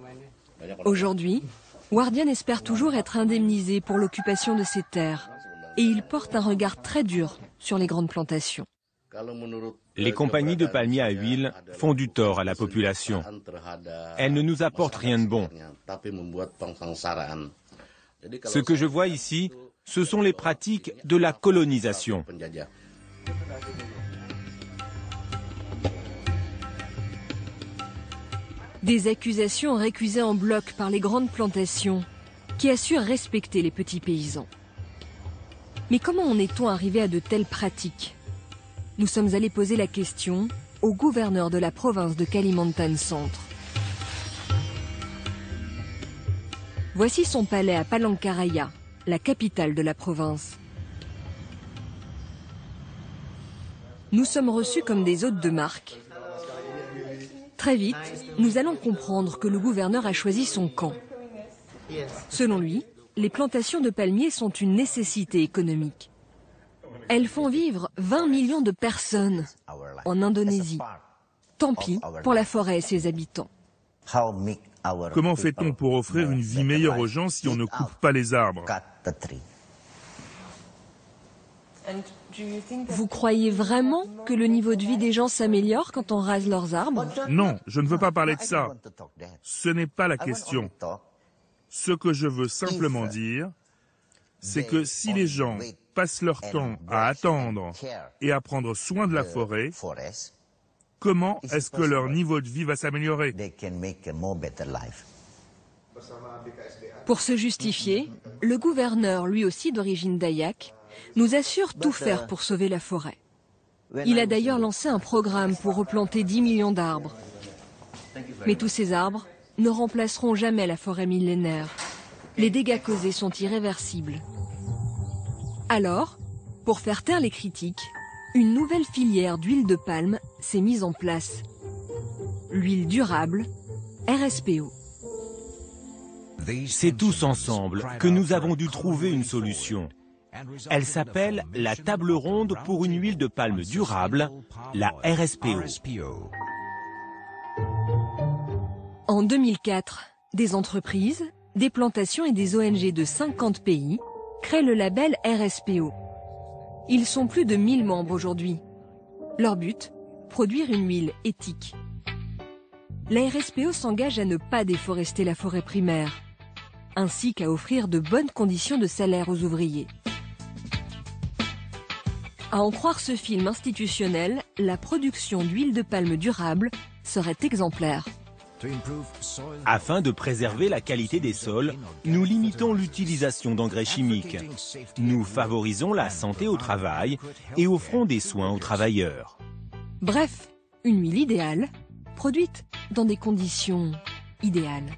Speaker 2: Aujourd'hui, Wardian espère toujours être indemnisé pour l'occupation de ses terres. Et il porte un regard très dur sur les grandes plantations.
Speaker 19: Les compagnies de palmiers à huile font du tort à la population. Elles ne nous apportent rien de bon. Ce que je vois ici, ce sont les pratiques de la colonisation.
Speaker 2: Des accusations récusées en bloc par les grandes plantations qui assurent respecter les petits paysans. Mais comment en est-on arrivé à de telles pratiques? Nous sommes allés poser la question au gouverneur de la province de Kalimantan Centre. Voici son palais à Palangkaraya, la capitale de la province. Nous sommes reçus comme des hôtes de marque. Très vite, nous allons comprendre que le gouverneur a choisi son camp. Selon lui, les plantations de palmiers sont une nécessité économique. Elles font vivre 20 millions de personnes en Indonésie. Tant pis pour la forêt et ses habitants.
Speaker 11: Comment fait-on pour offrir une vie meilleure aux gens si on ne coupe pas les arbres?
Speaker 2: Vous croyez vraiment que le niveau de vie des gens s'améliore quand on rase leurs arbres?
Speaker 11: Non, je ne veux pas parler de ça. Ce n'est pas la question. Ce que je veux simplement dire, c'est que si les gens passent leur temps à attendre et à prendre soin de la forêt, comment est-ce que leur niveau de vie va s'améliorer?
Speaker 2: Pour se justifier, le gouverneur, lui aussi d'origine dayak, nous assure tout faire pour sauver la forêt. Il a d'ailleurs lancé un programme pour replanter 10 millions d'arbres. Mais tous ces arbres ne remplaceront jamais la forêt millénaire. Les dégâts causés sont irréversibles. Alors, pour faire taire les critiques, une nouvelle filière d'huile de palme s'est mise en place. L'huile durable, RSPO.
Speaker 19: C'est tous ensemble que nous avons dû trouver une solution. Elle s'appelle la table ronde pour une huile de palme durable, la RSPO.
Speaker 2: En 2004, des entreprises, des plantations et des ONG de 50 pays créent le label RSPO. Ils sont plus de 1000 membres aujourd'hui. Leur but, produire une huile éthique. La RSPO s'engage à ne pas déforester la forêt primaire, ainsi qu'à offrir de bonnes conditions de salaire aux ouvriers. À en croire ce film institutionnel, la production d'huile de palme durable serait exemplaire.
Speaker 19: Afin de préserver la qualité des sols, nous limitons l'utilisation d'engrais chimiques. Nous favorisons la santé au travail et offrons des soins aux travailleurs.
Speaker 2: Bref, une huile idéale, produite dans des conditions idéales.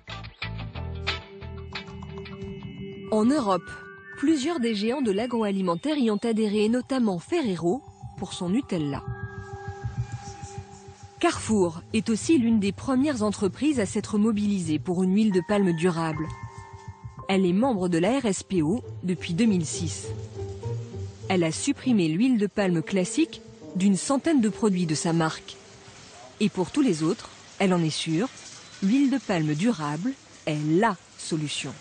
Speaker 2: En Europe, plusieurs des géants de l'agroalimentaire y ont adhéré, notamment Ferrero pour son Nutella. Carrefour est aussi l'une des premières entreprises à s'être mobilisée pour une huile de palme durable. Elle est membre de la RSPO depuis 2006. Elle a supprimé l'huile de palme classique d'une centaine de produits de sa marque. Et pour tous les autres, elle en est sûre, l'huile de palme durable est LA solution.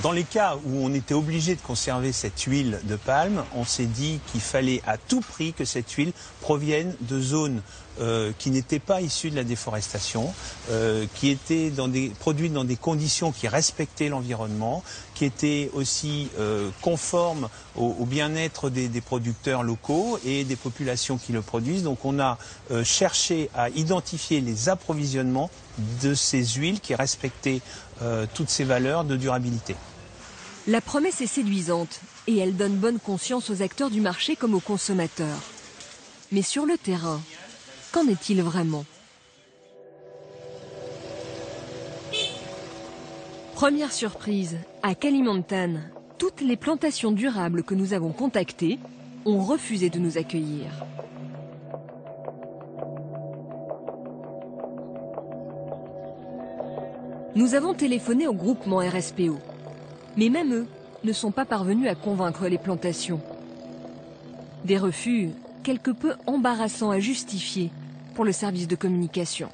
Speaker 20: Dans les cas où on était obligé de conserver cette huile de palme, on s'est dit qu'il fallait à tout prix que cette huile provienne de zones qui n'étaient pas issues de la déforestation, qui étaient produites dans des conditions qui respectaient l'environnement, qui étaient aussi conformes au bien-être des producteurs locaux et des populations qui le produisent. Donc on a cherché à identifier les approvisionnements de ces huiles qui respectaient toutes ces valeurs de durabilité.
Speaker 2: La promesse est séduisante et elle donne bonne conscience aux acteurs du marché comme aux consommateurs. Mais sur le terrain, qu'en est-il vraiment? Première surprise, à Kalimantan, toutes les plantations durables que nous avons contactées ont refusé de nous accueillir. Nous avons téléphoné au groupement RSPO, mais même eux ne sont pas parvenus à convaincre les plantations. Des refus quelque peu embarrassants à justifier pour le service de communication.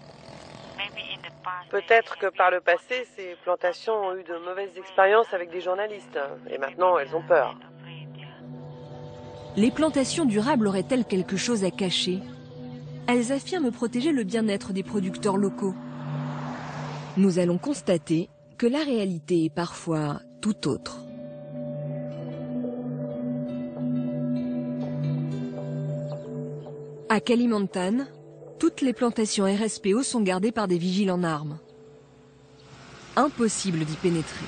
Speaker 10: Peut-être que par le passé, ces plantations ont eu de mauvaises expériences avec des journalistes, et maintenant elles ont peur.
Speaker 2: Les plantations durables auraient-elles quelque chose à cacher? Elles affirment protéger le bien-être des producteurs locaux. Nous allons constater que la réalité est parfois tout autre. À Kalimantan, toutes les plantations RSPO sont gardées par des vigiles en armes. Impossible d'y pénétrer.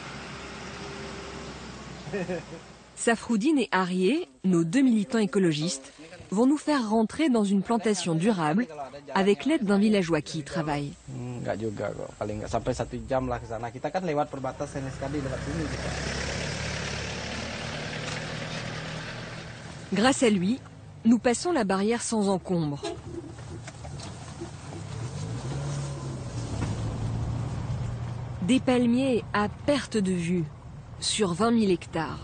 Speaker 2: Safroudine et Arié, nos deux militants écologistes, vont nous faire rentrer dans une plantation durable avec l'aide d'un villageois qui y travaille. Grâce à lui, nous passons la barrière sans encombre. Des palmiers à perte de vue sur 20 000 hectares.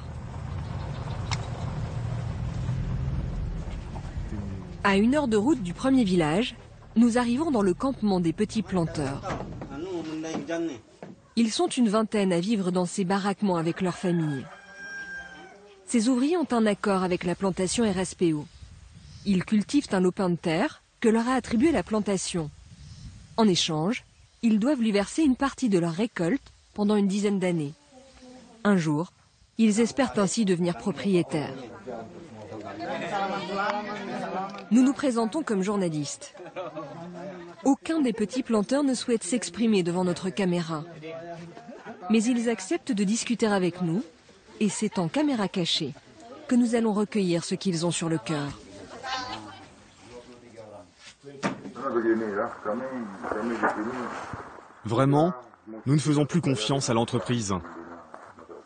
Speaker 2: À 1 heure de route du premier village, nous arrivons dans le campement des petits planteurs. Ils sont une vingtaine à vivre dans ces baraquements avec leurs familles. Ces ouvriers ont un accord avec la plantation RSPO. Ils cultivent un lopin de terre que leur a attribué la plantation. En échange, ils doivent lui verser une partie de leur récolte pendant une dizaine d'années. Un jour, ils espèrent ainsi devenir propriétaires. Nous nous présentons comme journalistes. Aucun des petits planteurs ne souhaite s'exprimer devant notre caméra. Mais ils acceptent de discuter avec nous, et c'est en caméra cachée que nous allons recueillir ce qu'ils ont sur le cœur.
Speaker 21: Vraiment, nous ne faisons plus confiance à l'entreprise.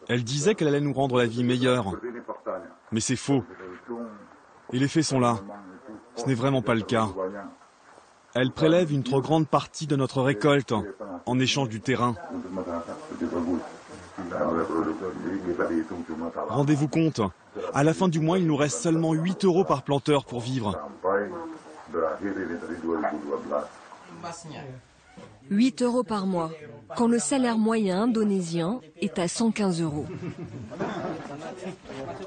Speaker 21: Elle disait qu'elle allait nous rendre la vie meilleure. Mais c'est faux. Et les faits sont là. Ce n'est vraiment pas le cas. Elle prélève une trop grande partie de notre récolte en échange du terrain. Rendez-vous compte, à la fin du mois, il nous reste seulement 8 € par planteur pour vivre.
Speaker 2: 8 € par mois, quand le salaire moyen indonésien est à 115 €.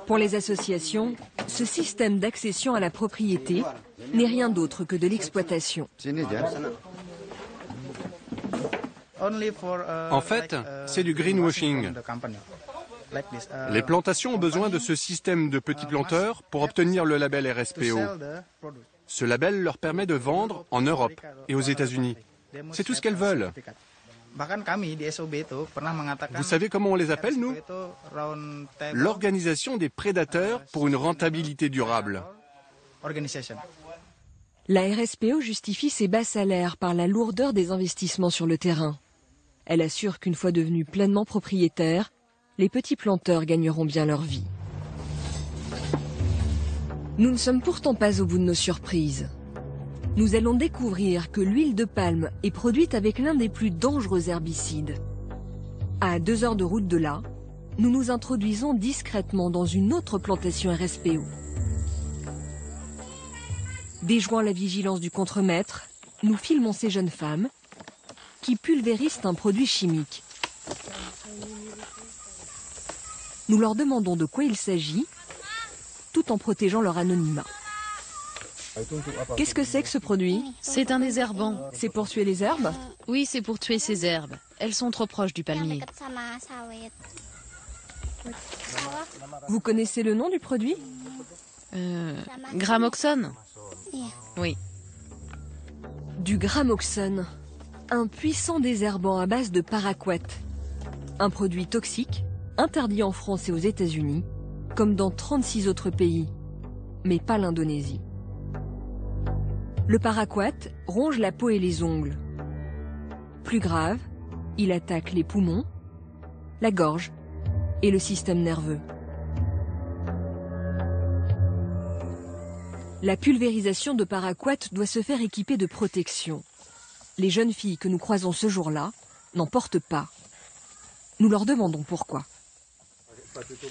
Speaker 2: Pour les associations, ce système d'accession à la propriété n'est rien d'autre que de l'exploitation.
Speaker 7: En fait, c'est du greenwashing. Les plantations ont besoin de ce système de petits planteurs pour obtenir le label RSPO. Ce label leur permet de vendre en Europe et aux États-Unis. C'est tout ce qu'elles veulent. Vous savez comment on les appelle, nous? L'organisation des prédateurs pour une rentabilité durable.
Speaker 2: La RSPO justifie ses bas salaires par la lourdeur des investissements sur le terrain. Elle assure qu'une fois devenus pleinement propriétaires, les petits planteurs gagneront bien leur vie. Nous ne sommes pourtant pas au bout de nos surprises. Nous allons découvrir que l'huile de palme est produite avec l'un des plus dangereux herbicides. À 2 heures de route de là, nous nous introduisons discrètement dans une autre plantation RSPO. Déjouant la vigilance du contremaître, nous filmons ces jeunes femmes qui pulvérisent un produit chimique. Nous leur demandons de quoi il s'agit, tout en protégeant leur anonymat. Qu'est-ce que c'est que ce produit?
Speaker 22: C'est un désherbant.
Speaker 2: C'est pour tuer les herbes?
Speaker 22: Oui, c'est pour tuer ces herbes. Elles sont trop proches du palmier.
Speaker 2: Vous connaissez le nom du produit?
Speaker 22: Gramoxone? Oui.
Speaker 2: Du gramoxone, un puissant désherbant à base de paraquat. Un produit toxique, interdit en France et aux États-Unis, comme dans 36 autres pays, mais pas l'Indonésie. Le paraquat ronge la peau et les ongles. Plus grave, il attaque les poumons, la gorge et le système nerveux. La pulvérisation de paraquat doit se faire équiper de protection. Les jeunes filles que nous croisons ce jour-là n'en portent pas. Nous leur demandons pourquoi.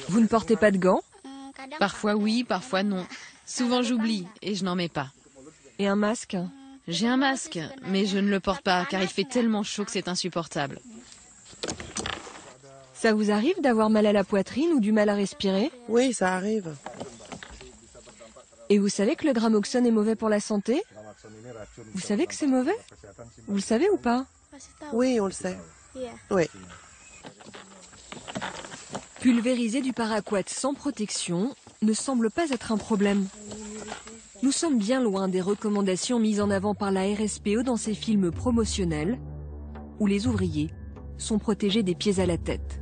Speaker 2: Vous ne portez pas de gants?
Speaker 22: Parfois oui, parfois non. Souvent j'oublie et je n'en mets pas.
Speaker 2: Et un masque?
Speaker 22: J'ai un masque, mais je ne le porte pas car il fait tellement chaud que c'est insupportable.
Speaker 2: Ça vous arrive d'avoir mal à la poitrine ou du mal à respirer?
Speaker 10: Oui, ça arrive.
Speaker 2: Et vous savez que le gramoxone est mauvais pour la santé? Vous savez que c'est mauvais? Vous le savez ou pas?
Speaker 10: Oui, on le sait. Oui.
Speaker 2: Pulvériser du paraquat sans protection ne semble pas être un problème. Nous sommes bien loin des recommandations mises en avant par la RSPO dans ses films promotionnels, où les ouvriers sont protégés des pieds à la tête.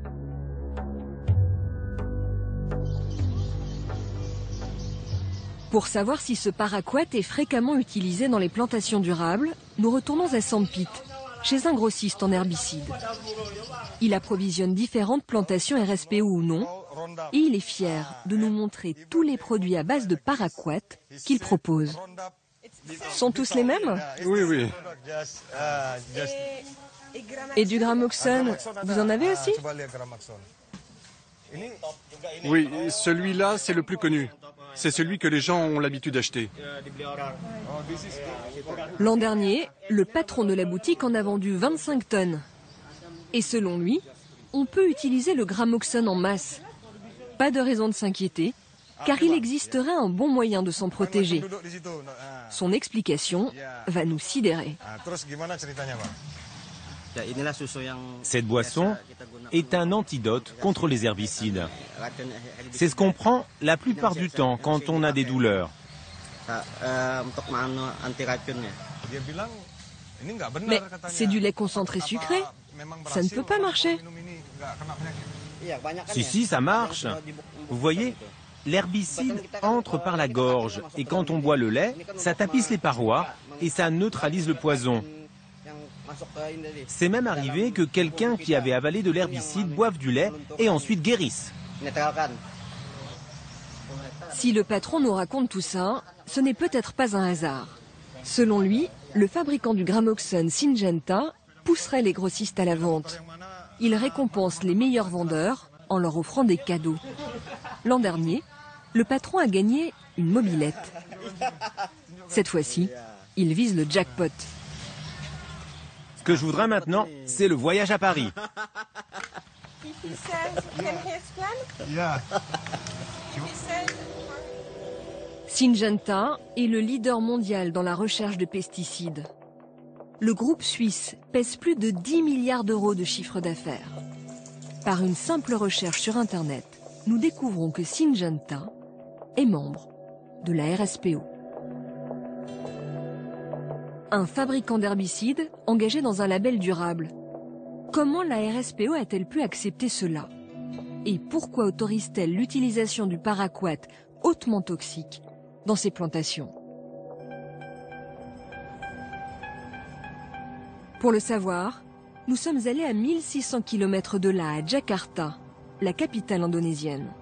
Speaker 2: Pour savoir si ce paraquat est fréquemment utilisé dans les plantations durables, nous retournons à Sampit, chez un grossiste en herbicides. Il approvisionne différentes plantations RSPO ou non, et il est fier de nous montrer tous les produits à base de paraquat qu'il propose. Sont tous les mêmes?
Speaker 7: Oui, oui.
Speaker 2: Et du gramoxone, vous en avez aussi?
Speaker 7: Oui, celui-là, c'est le plus connu. C'est celui que les gens ont l'habitude d'acheter.
Speaker 2: L'an dernier, le patron de la boutique en a vendu 25 tonnes. Et selon lui, on peut utiliser le gramoxone en masse. Pas de raison de s'inquiéter, car il existerait un bon moyen de s'en protéger. Son explication va nous sidérer.
Speaker 19: Cette boisson est un antidote contre les herbicides. C'est ce qu'on prend la plupart du temps quand on a des douleurs.
Speaker 2: Mais c'est du lait concentré sucré. Ça ne peut pas marcher.
Speaker 19: Si, ça marche. Vous voyez, l'herbicide entre par la gorge et quand on boit le lait, ça tapisse les parois et ça neutralise le poison. C'est même arrivé que quelqu'un qui avait avalé de l'herbicide boive du lait et ensuite guérisse.
Speaker 2: Si le patron nous raconte tout ça, ce n'est peut-être pas un hasard. Selon lui, le fabricant du Gramoxone Syngenta pousserait les grossistes à la vente. Il récompense les meilleurs vendeurs en leur offrant des cadeaux. L'an dernier, le patron a gagné une mobilette. Cette fois-ci, il vise le jackpot.
Speaker 19: Ce que je voudrais maintenant, c'est le voyage à Paris.
Speaker 2: Syngenta est le leader mondial dans la recherche de pesticides. Le groupe suisse pèse plus de 10 milliards d'euros de chiffre d'affaires. Par une simple recherche sur Internet, nous découvrons que Syngenta est membre de la RSPO. Un fabricant d'herbicides engagé dans un label durable. Comment la RSPO a-t-elle pu accepter cela? Et pourquoi autorise-t-elle l'utilisation du paraquat hautement toxique dans ses plantations? Pour le savoir, nous sommes allés à 1600 km de là, à Jakarta, la capitale indonésienne.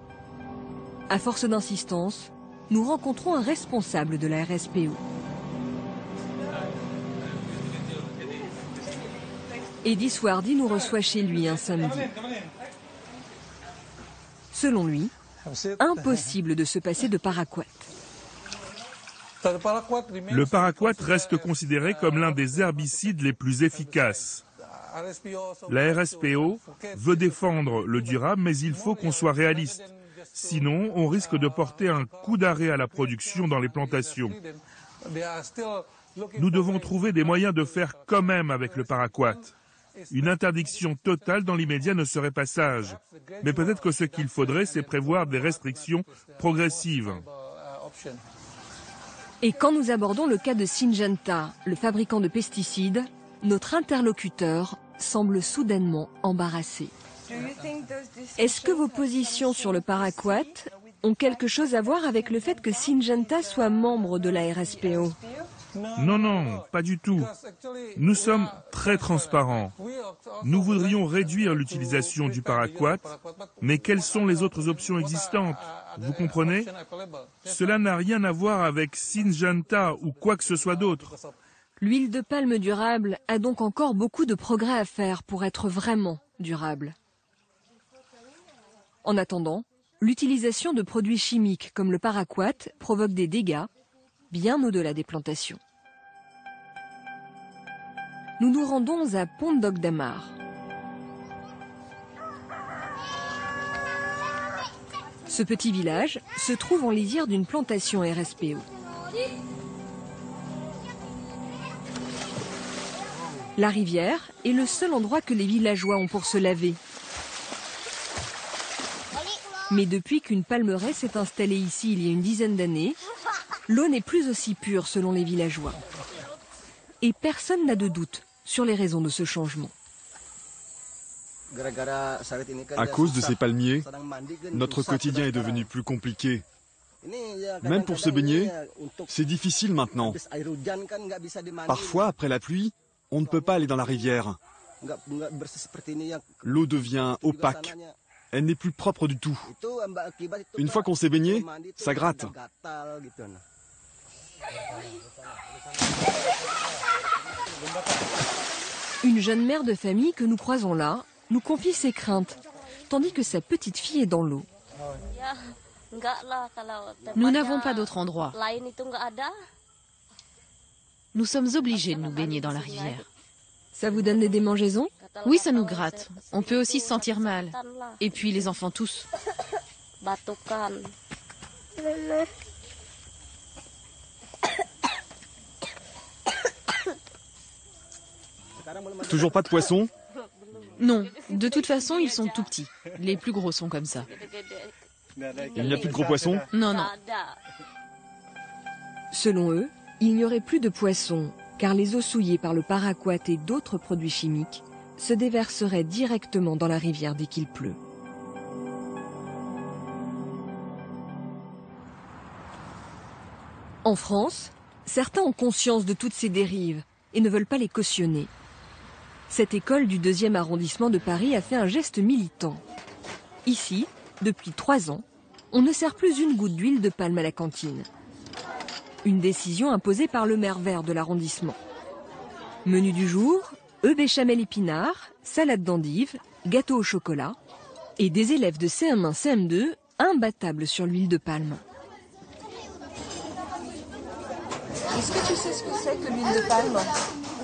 Speaker 2: À force d'insistance, nous rencontrons un responsable de la RSPO. Eddy Swardi nous reçoit chez lui un samedi. Selon lui, impossible de se passer de paraquat.
Speaker 11: Le paraquat reste considéré comme l'un des herbicides les plus efficaces. La RSPO veut défendre le durable, mais il faut qu'on soit réaliste. Sinon, on risque de porter un coup d'arrêt à la production dans les plantations. Nous devons trouver des moyens de faire quand même avec le paraquat. Une interdiction totale dans l'immédiat ne serait pas sage. Mais peut-être que ce qu'il faudrait, c'est prévoir des restrictions progressives.
Speaker 2: Et quand nous abordons le cas de Syngenta, le fabricant de pesticides, notre interlocuteur semble soudainement embarrassé. Est-ce que vos positions sur le paraquat ont quelque chose à voir avec le fait que Syngenta soit membre de la RSPO?
Speaker 11: Non, non, pas du tout. Nous sommes très transparents. Nous voudrions réduire l'utilisation du paraquat, mais quelles sont les autres options existantes? Vous comprenez? Cela n'a rien à voir avec Syngenta ou quoi que ce soit d'autre.
Speaker 2: L'huile de palme durable a donc encore beaucoup de progrès à faire pour être vraiment durable. En attendant, l'utilisation de produits chimiques comme le paraquat provoque des dégâts bien au-delà des plantations. Nous nous rendons à Pondok Damar. Ce petit village se trouve en lisière d'une plantation RSPO. La rivière est le seul endroit que les villageois ont pour se laver. Mais depuis qu'une palmeraie s'est installée ici il y a une dizaine d'années, l'eau n'est plus aussi pure selon les villageois. Et personne n'a de doute sur les raisons de ce changement.
Speaker 21: À cause de ces palmiers, notre quotidien est devenu plus compliqué. Même pour se baigner, c'est difficile maintenant. Parfois, après la pluie, on ne peut pas aller dans la rivière. L'eau devient opaque. Elle n'est plus propre du tout. Une fois qu'on s'est baigné, ça gratte.
Speaker 2: Une jeune mère de famille que nous croisons là nous confie ses craintes, tandis que sa petite fille est dans l'eau.
Speaker 22: Nous n'avons pas d'autre endroit. Nous sommes obligés de nous baigner dans la rivière.
Speaker 2: Ça vous donne des démangeaisons?
Speaker 22: Oui, ça nous gratte. On peut aussi se sentir mal. Et puis les enfants tous.
Speaker 21: Toujours pas de poissons?
Speaker 22: Non, de toute façon, ils sont tout petits. Les plus gros sont comme ça.
Speaker 21: Il n'y a plus de gros poissons?
Speaker 22: Non, non.
Speaker 2: Selon eux, il n'y aurait plus de poissons, car les eaux souillées par le paraquat et d'autres produits chimiques se déverseraient directement dans la rivière dès qu'il pleut. En France, certains ont conscience de toutes ces dérives et ne veulent pas les cautionner. Cette école du 2e arrondissement de Paris a fait un geste militant. Ici, depuis 3 ans, on ne sert plus une goutte d'huile de palme à la cantine. Une décision imposée par le maire vert de l'arrondissement. Menu du jour, œufs béchamel épinards, salade d'endives, gâteau au chocolat et des élèves de CM1, CM2 imbattables sur l'huile de palme.
Speaker 14: Est-ce que tu sais ce que c'est que l'huile de palme?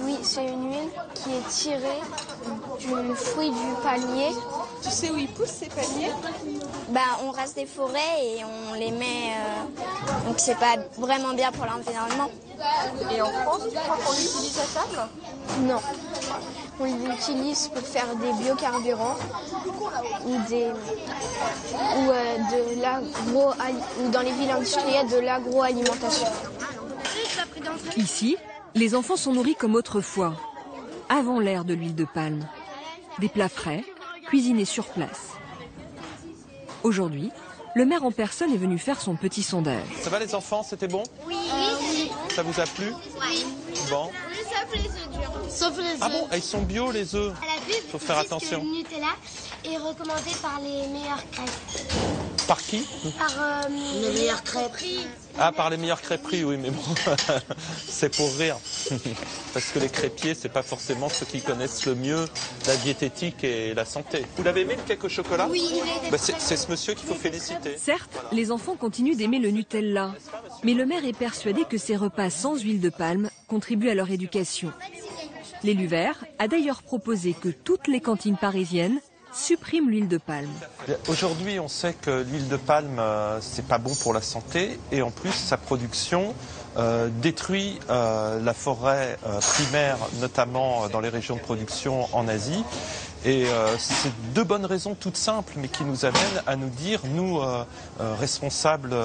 Speaker 1: Oui, c'est une huile qui est tirée du fruit du palmier.
Speaker 3: Tu sais où ils poussent ces palmiers?
Speaker 1: On rase des forêts et on les met... donc c'est pas vraiment bien pour l'environnement.
Speaker 14: Et en France, tu crois qu'on l'utilise à table?
Speaker 1: Non. On l'utilise pour faire des biocarburants ou ou dans les villes industrielles de l'agroalimentation.
Speaker 2: Ici, les enfants sont nourris comme autrefois, avant l'ère de l'huile de palme. Des plats frais, cuisinés sur place. Aujourd'hui, le maire en personne est venu faire son petit sondage.
Speaker 4: Ça va les enfants, c'était bon?
Speaker 1: Oui.
Speaker 4: Ça vous a plu?
Speaker 1: Oui.
Speaker 4: Bon.
Speaker 1: Sauf les œufs durs. Sauf les œufs.
Speaker 4: Ah bon, ils sont bio les œufs?
Speaker 1: À la pub,
Speaker 4: faut faire attention.
Speaker 1: Que le Nutella est recommandé par les meilleures crêpes.
Speaker 4: Par qui?
Speaker 1: Par les meilleures crêpes.
Speaker 4: Ah, par les meilleures crêperies, oui, mais bon, c'est pour rire. Parce que les crêpiers, c'est pas forcément ceux qui connaissent le mieux la diététique et la santé. Vous l'avez aimé le cake au chocolat?
Speaker 1: Oui.
Speaker 4: C'est ce monsieur qu'il faut féliciter.
Speaker 2: Certes, les enfants continuent d'aimer le Nutella, mais le maire est persuadé que ces repas sans huile de palme contribuent à leur éducation. L'élu vert a d'ailleurs proposé que toutes les cantines parisiennes supprime l'huile de palme.
Speaker 4: Aujourd'hui, on sait que l'huile de palme, c'est pas bon pour la santé et en plus, sa production détruit la forêt primaire, notamment dans les régions de production en Asie. Et c'est 2 bonnes raisons toutes simples, mais qui nous amènent à nous dire, nous, responsables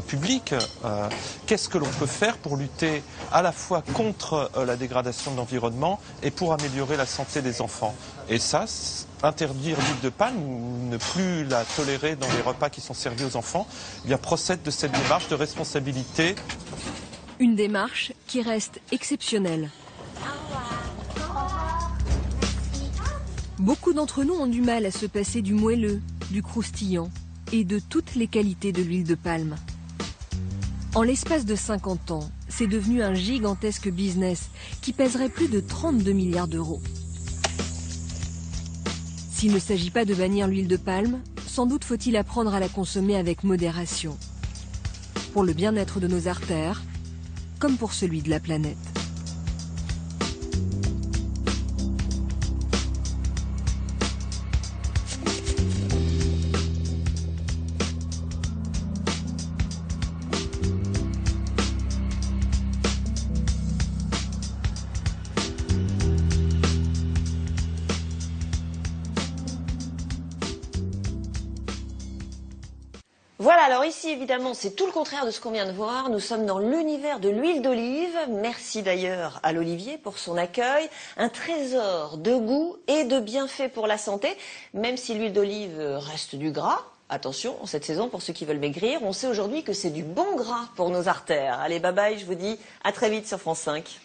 Speaker 4: publics, qu'est-ce que l'on peut faire pour lutter à la fois contre la dégradation de l'environnement et pour améliorer la santé des enfants. Et ça, interdire l'huile de palme ou ne plus la tolérer dans les repas qui sont servis aux enfants, eh bien, procède de cette démarche de responsabilité.
Speaker 2: Une démarche qui reste exceptionnelle. Beaucoup d'entre nous ont du mal à se passer du moelleux, du croustillant et de toutes les qualités de l'huile de palme. En l'espace de 50 ans, c'est devenu un gigantesque business qui pèserait plus de 32 milliards d'euros. S'il ne s'agit pas de bannir l'huile de palme, sans doute faut-il apprendre à la consommer avec modération. Pour le bien-être de nos artères, comme pour celui de la planète.
Speaker 23: Voilà, alors ici évidemment c'est tout le contraire de ce qu'on vient de voir, nous sommes dans l'univers de l'huile d'olive, merci d'ailleurs à l'Olivier pour son accueil, un trésor de goût et de bienfaits pour la santé, même si l'huile d'olive reste du gras, attention en cette saison pour ceux qui veulent maigrir, on sait aujourd'hui que c'est du bon gras pour nos artères. Allez bye bye, je vous dis à très vite sur France 5.